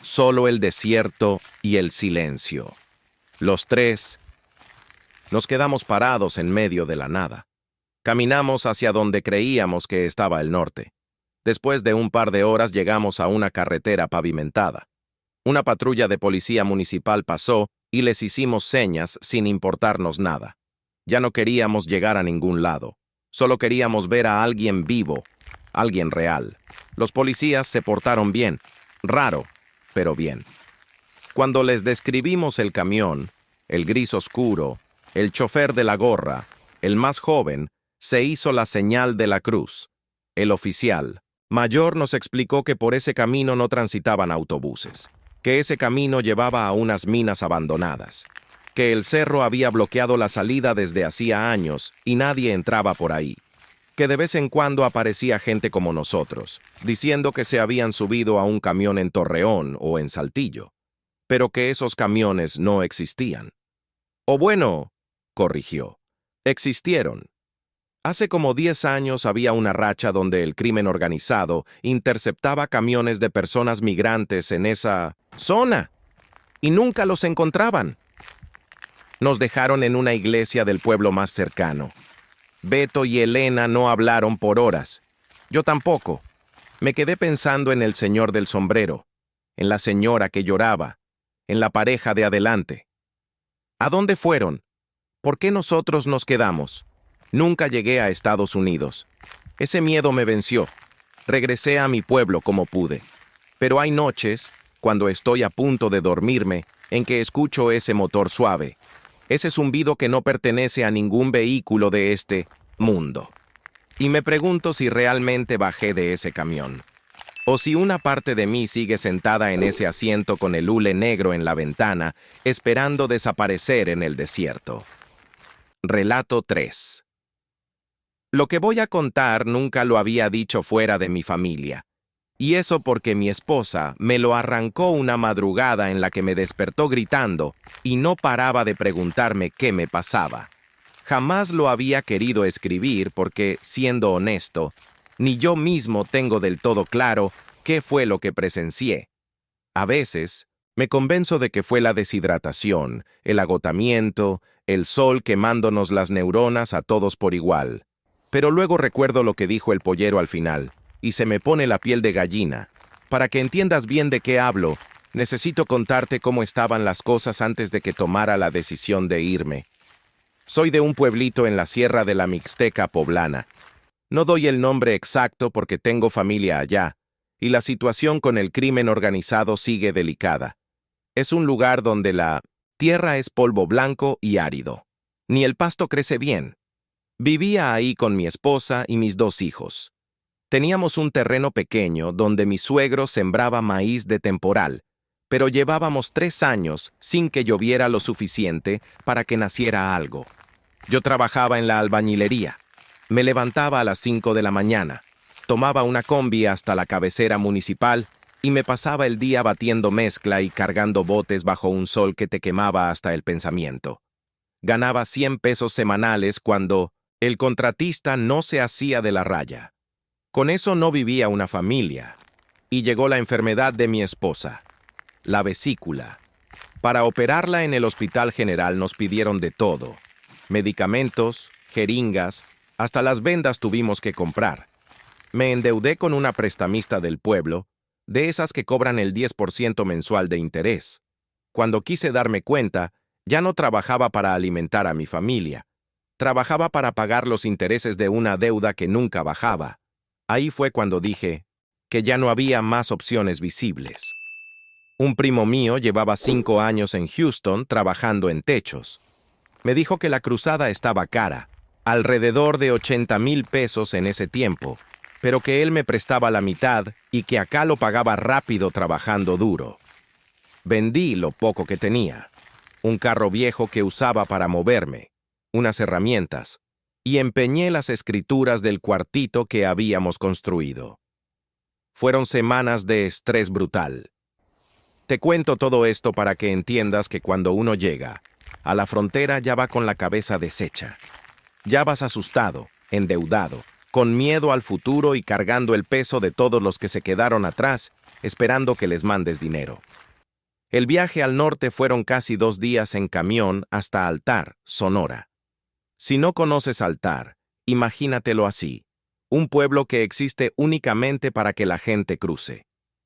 solo el desierto y el silencio. Los tres nos quedamos parados en medio de la nada. Caminamos hacia donde creíamos que estaba el norte. Después de un par de horas llegamos a una carretera pavimentada. Una patrulla de policía municipal pasó y les hicimos señas sin importarnos nada. Ya no queríamos llegar a ningún lado. Solo queríamos ver a alguien vivo, alguien real. Los policías se portaron bien, raro, pero bien. Cuando les describimos el camión, el gris oscuro, el chofer de la gorra, el más joven, se hizo la señal de la cruz. El oficial mayor nos explicó que por ese camino no transitaban autobuses, que ese camino llevaba a unas minas abandonadas, que el cerro había bloqueado la salida desde hacía años y nadie entraba por ahí, que de vez en cuando aparecía gente como nosotros, diciendo que se habían subido a un camión en Torreón o en Saltillo, pero que esos camiones no existían. O bueno, corrigió, existieron. Hace como 10 años había una racha donde el crimen organizado interceptaba camiones de personas migrantes en esa zona y nunca los encontraban. Nos dejaron en una iglesia del pueblo más cercano. Beto y Elena no hablaron por horas. Yo tampoco. Me quedé pensando en el señor del sombrero, en la señora que lloraba, en la pareja de adelante. ¿A dónde fueron? ¿Por qué nosotros nos quedamos? Nunca llegué a Estados Unidos. Ese miedo me venció. Regresé a mi pueblo como pude. Pero hay noches, cuando estoy a punto de dormirme, en que escucho ese motor suave, ese zumbido que no pertenece a ningún vehículo de este mundo. Y me pregunto si realmente bajé de ese camión, o si una parte de mí sigue sentada en ese asiento con el hule negro en la ventana, esperando desaparecer en el desierto. Relato 3. Lo que voy a contar nunca lo había dicho fuera de mi familia, y eso porque mi esposa me lo arrancó una madrugada en la que me despertó gritando y no paraba de preguntarme qué me pasaba. Jamás lo había querido escribir porque, siendo honesto, ni yo mismo tengo del todo claro qué fue lo que presencié. A veces, me convenzo de que fue la deshidratación, el agotamiento, el sol quemándonos las neuronas a todos por igual. Pero luego recuerdo lo que dijo el pollero al final, y se me pone la piel de gallina. Para que entiendas bien de qué hablo, necesito contarte cómo estaban las cosas antes de que tomara la decisión de irme. Soy de un pueblito en la Sierra de la Mixteca Poblana. No doy el nombre exacto porque tengo familia allá, y la situación con el crimen organizado sigue delicada. Es un lugar donde la tierra es polvo blanco y árido. Ni el pasto crece bien. Vivía ahí con mi esposa y mis 2 hijos. Teníamos un terreno pequeño donde mi suegro sembraba maíz de temporal, pero llevábamos 3 años sin que lloviera lo suficiente para que naciera algo. Yo trabajaba en la albañilería. Me levantaba a las 5 de la mañana, tomaba una combi hasta la cabecera municipal y me pasaba el día batiendo mezcla y cargando botes bajo un sol que te quemaba hasta el pensamiento. Ganaba 100 pesos semanales cuando el contratista no se hacía de la raya. Con eso no vivía una familia. Y llegó la enfermedad de mi esposa, la vesícula. Para operarla en el Hospital General nos pidieron de todo. Medicamentos, jeringas, hasta las vendas tuvimos que comprar. Me endeudé con una prestamista del pueblo, de esas que cobran el 10% mensual de interés. Cuando quise darme cuenta, ya no trabajaba para alimentar a mi familia. Trabajaba para pagar los intereses de una deuda que nunca bajaba. Ahí fue cuando dije que ya no había más opciones visibles. Un primo mío llevaba 5 años en Houston trabajando en techos. Me dijo que la cruzada estaba cara, alrededor de 80,000 pesos en ese tiempo, pero que él me prestaba la mitad y que acá lo pagaba rápido trabajando duro. Vendí lo poco que tenía, un carro viejo que usaba para moverme, unas herramientas, y empeñé las escrituras del cuartito que habíamos construido. Fueron semanas de estrés brutal. Te cuento todo esto para que entiendas que cuando uno llega a la frontera ya va con la cabeza deshecha. Ya vas asustado, endeudado, con miedo al futuro y cargando el peso de todos los que se quedaron atrás, esperando que les mandes dinero. El viaje al norte fueron casi 2 días en camión hasta Altar, Sonora. Si no conoces Altar, imagínatelo así: un pueblo que existe únicamente para que la gente cruce.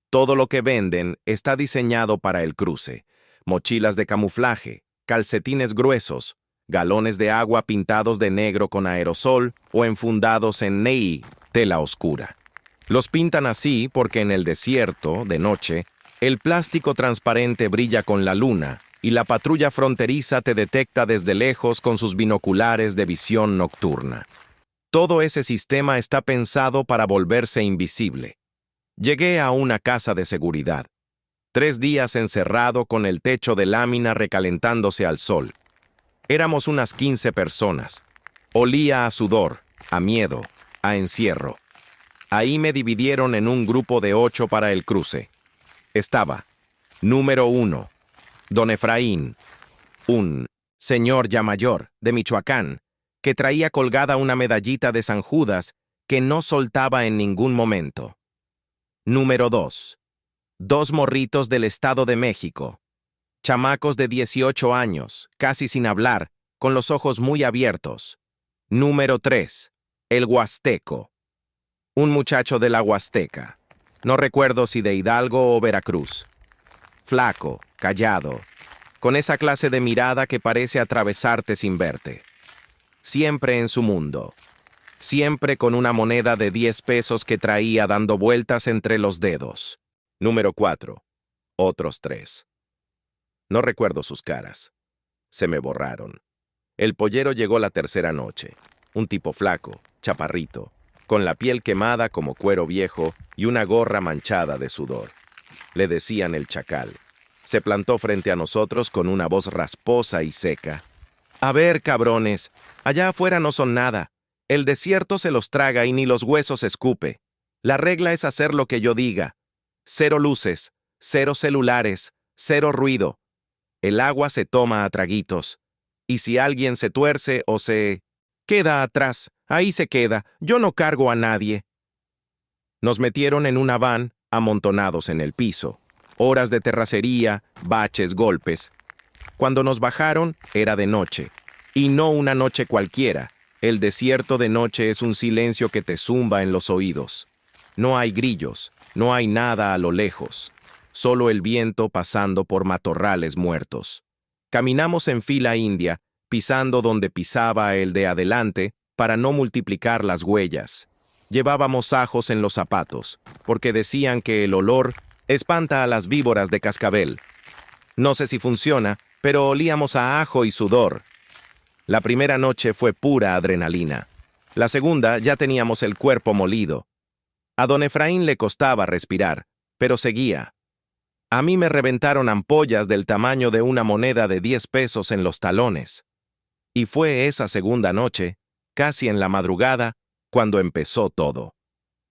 Todo lo que venden está diseñado para el cruce: mochilas de camuflaje, calcetines gruesos, galones de agua pintados de negro con aerosol o enfundados en nei, tela oscura. Los pintan así porque en el desierto, de noche, el plástico transparente brilla con la luna y la patrulla fronteriza te detecta desde lejos con sus binoculares de visión nocturna. Todo ese sistema está pensado para volverse invisible. Llegué a una casa de seguridad. 3 días encerrado con el techo de lámina recalentándose al sol. Éramos unas 15 personas. Olía a sudor, a miedo, a encierro. Ahí me dividieron en un grupo de 8 para el cruce. Estaba, número 1, don Efraín, un señor ya mayor, de Michoacán, que traía colgada una medallita de San Judas que no soltaba en ningún momento. Número 2, 2 morritos del Estado de México, chamacos de 18 años, casi sin hablar, con los ojos muy abiertos. Número 3, el Huasteco, un muchacho de la Huasteca, no recuerdo si de Hidalgo o Veracruz. Flaco, callado, con esa clase de mirada que parece atravesarte sin verte. Siempre en su mundo. Siempre con una moneda de 10 pesos que traía dando vueltas entre los dedos. Número 4. Otros 3. No recuerdo sus caras. Se me borraron. El pollero llegó la tercera noche. Un tipo flaco, chaparrito, con la piel quemada como cuero viejo y una gorra manchada de sudor. Le decían el Chacal. Se plantó frente a nosotros con una voz rasposa y seca. A ver, cabrones, allá afuera no son nada. El desierto se los traga y ni los huesos escupe. La regla es hacer lo que yo diga. 0 luces, 0 celulares, 0 ruido. El agua se toma a traguitos. Y si alguien se tuerce o se queda atrás, ahí se queda. Yo no cargo a nadie. Nos metieron en una van, amontonados en el piso. Horas de terracería, baches, golpes. Cuando nos bajaron, era de noche. Y no una noche cualquiera. El desierto de noche es un silencio que te zumba en los oídos. No hay grillos, no hay nada a lo lejos. Solo el viento pasando por matorrales muertos. Caminamos en fila india, pisando donde pisaba el de adelante para no multiplicar las huellas. Llevábamos ajos en los zapatos, porque decían que el olor espanta a las víboras de cascabel. No sé si funciona, pero olíamos a ajo y sudor. La primera noche fue pura adrenalina. La segunda ya teníamos el cuerpo molido. A don Efraín le costaba respirar, pero seguía. A mí me reventaron ampollas del tamaño de una moneda de 10 pesos en los talones. Y fue esa segunda noche, casi en la madrugada, cuando empezó todo.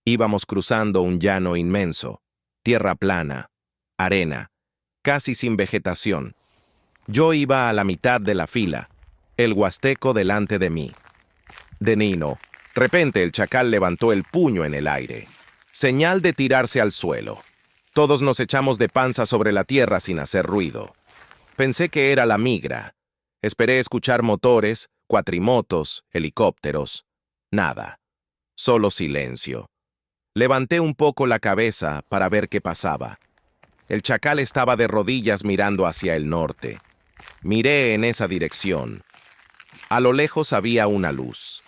Íbamos cruzando un llano inmenso, tierra plana, arena, casi sin vegetación. Yo iba a la mitad de la fila, el huasteco delante de mí. De repente el Chacal levantó el puño en el aire, señal de tirarse al suelo. Todos nos echamos de panza sobre la tierra sin hacer ruido. Pensé que era la migra. Esperé escuchar motores, cuatrimotos, helicópteros. Nada. Solo silencio. Levanté un poco la cabeza para ver qué pasaba. El Chacal estaba de rodillas mirando hacia el norte. Miré en esa dirección. A lo lejos había una luz.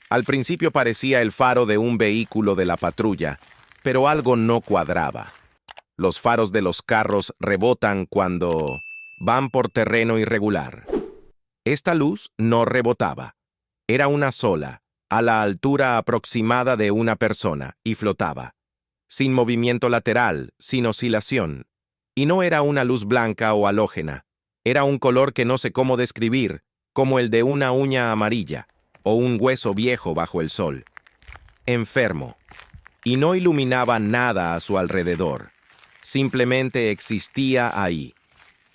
Al principio parecía el faro de un vehículo de la patrulla, pero algo no cuadraba. Los faros de los carros rebotan cuando van por terreno irregular. Esta luz no rebotaba. Era una sola, a la altura aproximada de una persona, y flotaba. Sin movimiento lateral, sin oscilación. Y no era una luz blanca o halógena. Era un color que no sé cómo describir, como el de una uña amarilla, o un hueso viejo bajo el sol. Enfermo. Y no iluminaba nada a su alrededor. Simplemente existía ahí.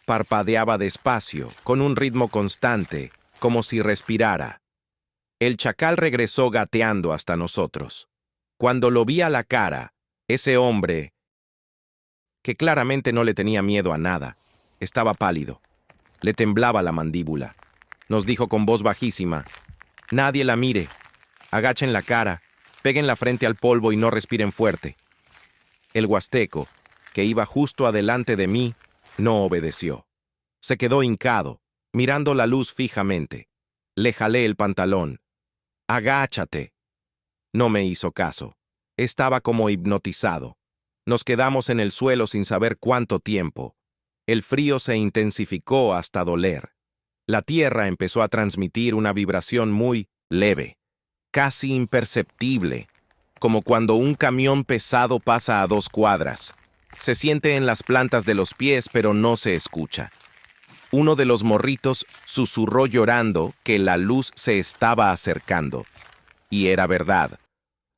Parpadeaba despacio, con un ritmo constante, como si respirara. El chacal regresó gateando hasta nosotros. Cuando lo vi a la cara, ese hombre, que claramente no le tenía miedo a nada, estaba pálido. Le temblaba la mandíbula. Nos dijo con voz bajísima: «Nadie la mire. Agachen la cara, peguen la frente al polvo y no respiren fuerte». El huasteco, que iba justo adelante de mí, no obedeció. Se quedó hincado, mirando la luz fijamente. Le jalé el pantalón. «Agáchate». No me hizo caso. Estaba como hipnotizado. Nos quedamos en el suelo sin saber cuánto tiempo. El frío se intensificó hasta doler. La tierra empezó a transmitir una vibración muy leve, casi imperceptible, como cuando un camión pesado pasa a 2 cuadras. Se siente en las plantas de los pies, pero no se escucha. Uno de los morritos susurró llorando que la luz se estaba acercando. Y era verdad.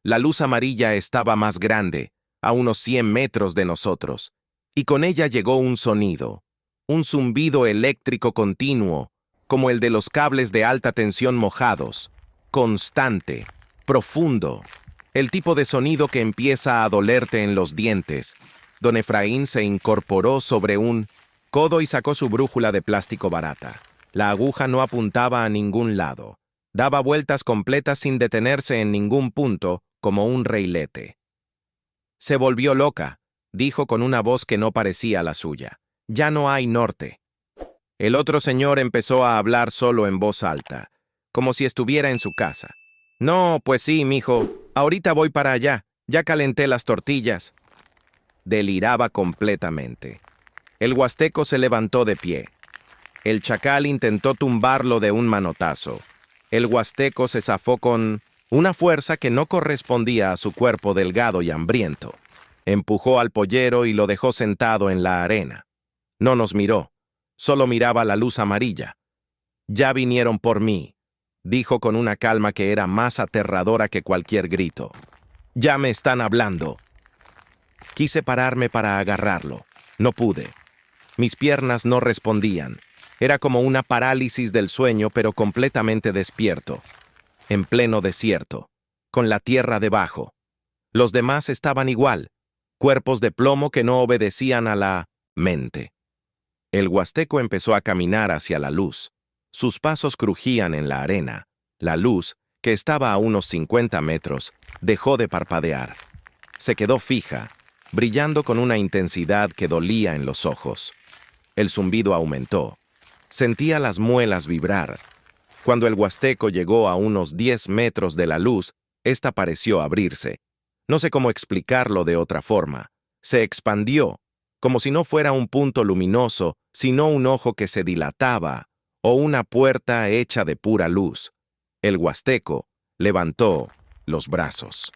La luz amarilla estaba más grande, a unos 100 metros de nosotros, y con ella llegó un sonido, un zumbido eléctrico continuo, como el de los cables de alta tensión mojados, constante, profundo, el tipo de sonido que empieza a dolerte en los dientes. Don Efraín se incorporó sobre un codo y sacó su brújula de plástico barata. La aguja no apuntaba a ningún lado. Daba vueltas completas sin detenerse en ningún punto, como un reilete. «Se volvió loca», dijo con una voz que no parecía la suya. «Ya no hay norte». El otro señor empezó a hablar solo en voz alta, como si estuviera en su casa. «No, pues sí, mijo. Ahorita voy para allá. Ya calenté las tortillas». Deliraba completamente. El huasteco se levantó de pie. El chacal intentó tumbarlo de un manotazo. El huasteco se zafó con una fuerza que no correspondía a su cuerpo delgado y hambriento. Empujó al pollero y lo dejó sentado en la arena. No nos miró, solo miraba la luz amarilla. «Ya vinieron por mí», dijo con una calma que era más aterradora que cualquier grito. «Ya me están hablando». Quise pararme para agarrarlo. No pude. Mis piernas no respondían. Era como una parálisis del sueño, pero completamente despierto. En pleno desierto, con la tierra debajo. Los demás estaban igual, cuerpos de plomo que no obedecían a la mente. El huasteco empezó a caminar hacia la luz. Sus pasos crujían en la arena. La luz, que estaba a unos 50 metros, dejó de parpadear. Se quedó fija, brillando con una intensidad que dolía en los ojos. El zumbido aumentó. Sentía las muelas vibrar. Cuando el huasteco llegó a unos 10 metros de la luz, ésta pareció abrirse. No sé cómo explicarlo de otra forma. Se expandió, como si no fuera un punto luminoso, sino un ojo que se dilataba, o una puerta hecha de pura luz. El huasteco levantó los brazos.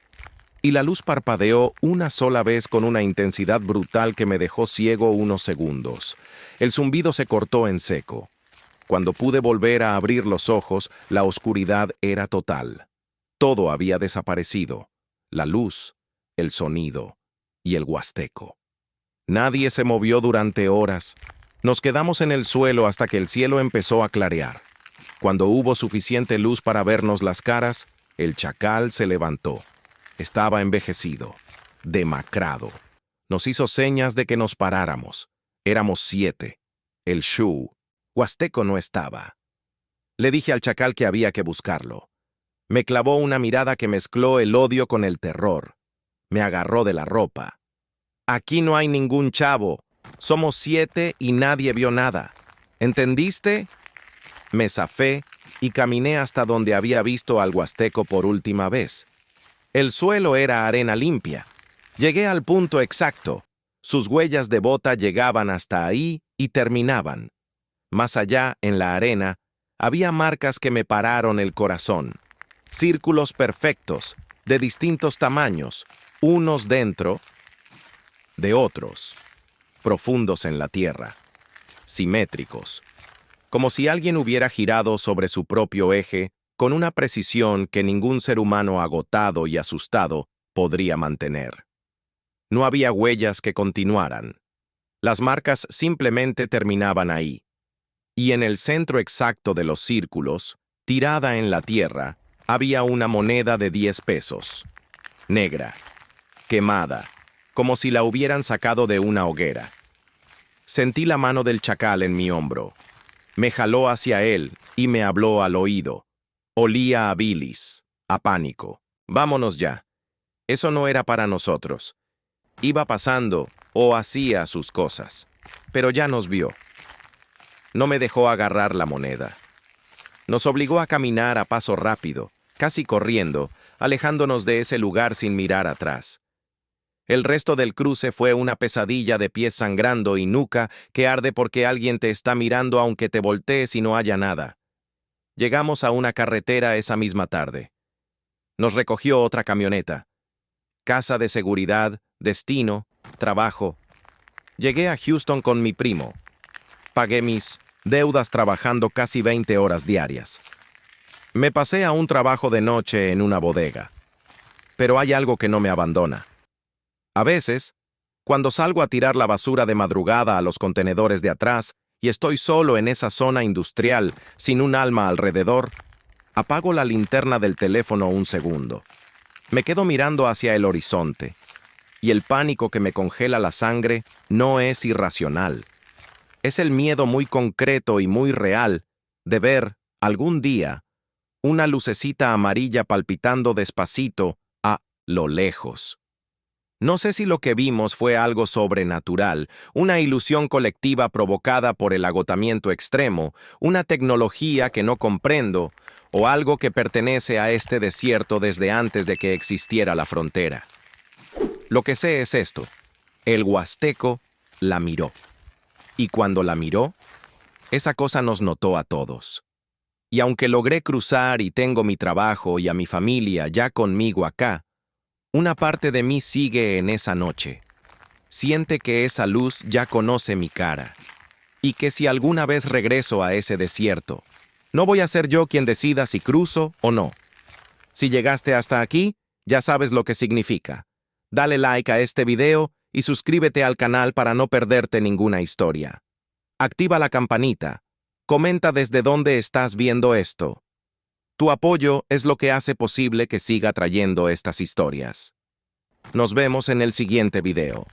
Y la luz parpadeó una sola vez con una intensidad brutal que me dejó ciego unos segundos. El zumbido se cortó en seco. Cuando pude volver a abrir los ojos, la oscuridad era total. Todo había desaparecido. La luz, el sonido y el huasteco. Nadie se movió durante horas. Nos quedamos en el suelo hasta que el cielo empezó a clarear. Cuando hubo suficiente luz para vernos las caras, el chacal se levantó. Estaba envejecido, demacrado. Nos hizo señas de que nos paráramos. Éramos 7. El Shu, huasteco, no estaba. Le dije al chacal que había que buscarlo. Me clavó una mirada que mezcló el odio con el terror. Me agarró de la ropa. «Aquí no hay ningún chavo. Somos 7 y nadie vio nada. ¿Entendiste?» Me zafé y caminé hasta donde había visto al huasteco por última vez. El suelo era arena limpia. Llegué al punto exacto. Sus huellas de bota llegaban hasta ahí y terminaban. Más allá, en la arena, había marcas que me pararon el corazón. Círculos perfectos, de distintos tamaños, unos dentro de otros, profundos en la tierra, simétricos, como si alguien hubiera girado sobre su propio eje con una precisión que ningún ser humano agotado y asustado podría mantener. No había huellas que continuaran. Las marcas simplemente terminaban ahí. Y en el centro exacto de los círculos, tirada en la tierra, había una moneda de 10 pesos. Negra, quemada, como si la hubieran sacado de una hoguera. Sentí la mano del chacal en mi hombro. Me jaló hacia él y me habló al oído. Olía a bilis, a pánico. Vámonos ya. Eso no era para nosotros. Iba pasando o hacía sus cosas. Pero ya nos vio. No me dejó agarrar la moneda. Nos obligó a caminar a paso rápido, casi corriendo, alejándonos de ese lugar sin mirar atrás. El resto del cruce fue una pesadilla de pies sangrando y nuca que arde porque alguien te está mirando aunque te voltees y no haya nada. Llegamos a una carretera esa misma tarde. Nos recogió otra camioneta. Casa de seguridad, destino, trabajo. Llegué a Houston con mi primo. Pagué mis deudas trabajando casi 20 horas diarias. Me pasé a un trabajo de noche en una bodega. Pero hay algo que no me abandona. A veces, cuando salgo a tirar la basura de madrugada a los contenedores de atrás y estoy solo en esa zona industrial, sin un alma alrededor, apago la linterna del teléfono un segundo. Me quedo mirando hacia el horizonte, y el pánico que me congela la sangre no es irracional. Es el miedo muy concreto y muy real de ver, algún día, una lucecita amarilla palpitando despacito a lo lejos. No sé si lo que vimos fue algo sobrenatural, una ilusión colectiva provocada por el agotamiento extremo, una tecnología que no comprendo, o algo que pertenece a este desierto desde antes de que existiera la frontera. Lo que sé es esto: el huasteco la miró. Y cuando la miró, esa cosa nos notó a todos. Y aunque logré cruzar y tengo mi trabajo y a mi familia ya conmigo acá, una parte de mí sigue en esa noche. Siente que esa luz ya conoce mi cara. Y que si alguna vez regreso a ese desierto, no voy a ser yo quien decida si cruzo o no. Si llegaste hasta aquí, ya sabes lo que significa. Dale like a este video y suscríbete al canal para no perderte ninguna historia. Activa la campanita. Comenta desde dónde estás viendo esto. Tu apoyo es lo que hace posible que siga trayendo estas historias. Nos vemos en el siguiente video.